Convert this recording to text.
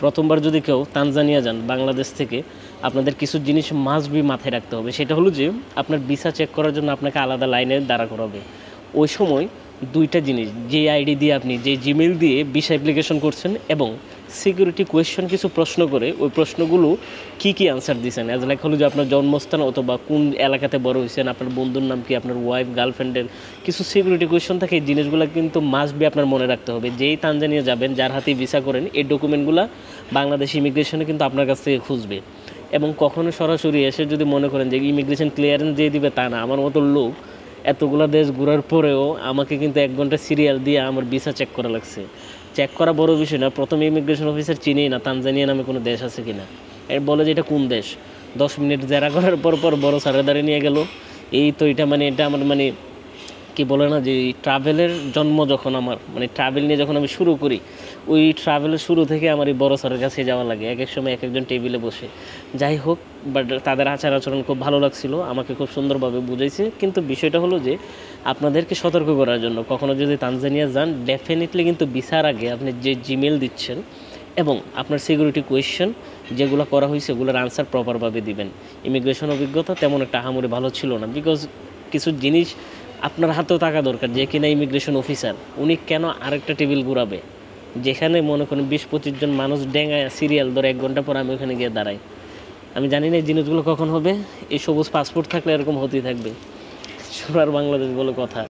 প্রথমবার যদি কেউ তানজানিয়া যান বাংলাদেশ থেকে, আপনাদের কিছু জিনিস মাস্ট বি মাথায় রাখতে হবে। সেটা হলো যে আপনার ভিসা চেক করার জন্য আপনাকে আলাদা লাইনে দাঁড়া করাবে। ওই সময় দুইটা জিনিস, যে আইডি দিয়ে আপনি যে জিমেইল দিয়ে ভিসা অ্যাপ্লিকেশন করছেন এবং সিকিউরিটি কোয়েশ্চন কিছু প্রশ্ন করে ওই প্রশ্নগুলো কি কি আনসার দিয়েছেন, অ্যাজ লাইক হলো যে আপনার জন্মস্থান অথবা কোন এলাকাতে বড় হয়েছেন, আপনার বন্ধুর নাম কি, আপনার ওয়াইফ গার্লফ্রেন্ডের কিছু সিকিউরিটি কোয়েশ্চন থাকে। এই জিনিসগুলো কিন্তু মাস্ট বি আপনার মনে রাখতে হবে। যেই তানজানিয়া যাবেন, যার হাতে ভিসা করেন, এই ডকুমেন্টগুলো বাংলাদেশ ইমিগ্রেশনে কিন্তু আপনার কাছ থেকে খুঁজবে। এবং কখনো সরাসরি এসে যদি মনে করেন যে ইমিগ্রেশন ক্লিয়ারেন্স দিয়ে দিবে, তা না। আমার মতো লোক এতগুলো দেশ ঘোরার পরেও আমাকে কিন্তু 1 ঘন্টা সিরিয়াল দিয়ে আমার ভিসা চেক করা লাগছে। চেক করা বড় বিষয় না, প্রথমে ইমিগ্রেশন অফিসার চিনেই না তানজানিয়া নামে কোনো দেশ আছে কিনা। এর বলে যে এটা কোন দেশ, 10 মিনিট জেরা করার পর বড় স্যারের দ্বারে নিয়ে গেল। এই তো এটা এটা আমার কি বলে না যে ট্রাভেলের জন্ম যখন আমার ট্রাভেল নিয়ে যখন আমি শুরু করি, ওই ট্রাভেলের শুরু থেকে আমার এই বড় স্যারের কাছে যাওয়া লাগে এক এক সময় এক একজন টেবিলে বসে। যাই হোক, বাট তাদের আচার আচরণ খুব ভালো লাগছিল, আমাকে খুব সুন্দরভাবে বুঝাইছে। কিন্তু বিষয়টা হলো যে আপনাদেরকে সতর্ক করার জন্য, কখনো যদি তানজানিয়া যান, ডেফিনেটলি কিন্তু ভিসার আগে আপনি যে জিমেল দিচ্ছেন এবং আপনার সিকিউরিটি কোয়েশ্চেন যেগুলো করা হয়েছে ওগুলোর আনসার প্রপারভাবে দিবেন। ইমিগ্রেশন অভিজ্ঞতা তেমন একটা আহামরি ভালো ছিল না, বিকজ কিছু জিনিস আপনার হাতেও থাকা দরকার। যে কিনা ইমিগ্রেশন অফিসার, উনি কেন আরেকটা টেবিল ঘুরাবে যেখানে মনে করেন 20-25 জন মানুষ ডেঙ্গায় সিরিয়াল ধরে 1 ঘন্টা পর আমি ওখানে গিয়ে দাঁড়াই। আমি জানি না এই জিনিসগুলো কখন হবে। এই সবুজ পাসপোর্ট থাকলে এরকম হতেই থাকবে। সোনার বাংলাদেশ বলে কথা।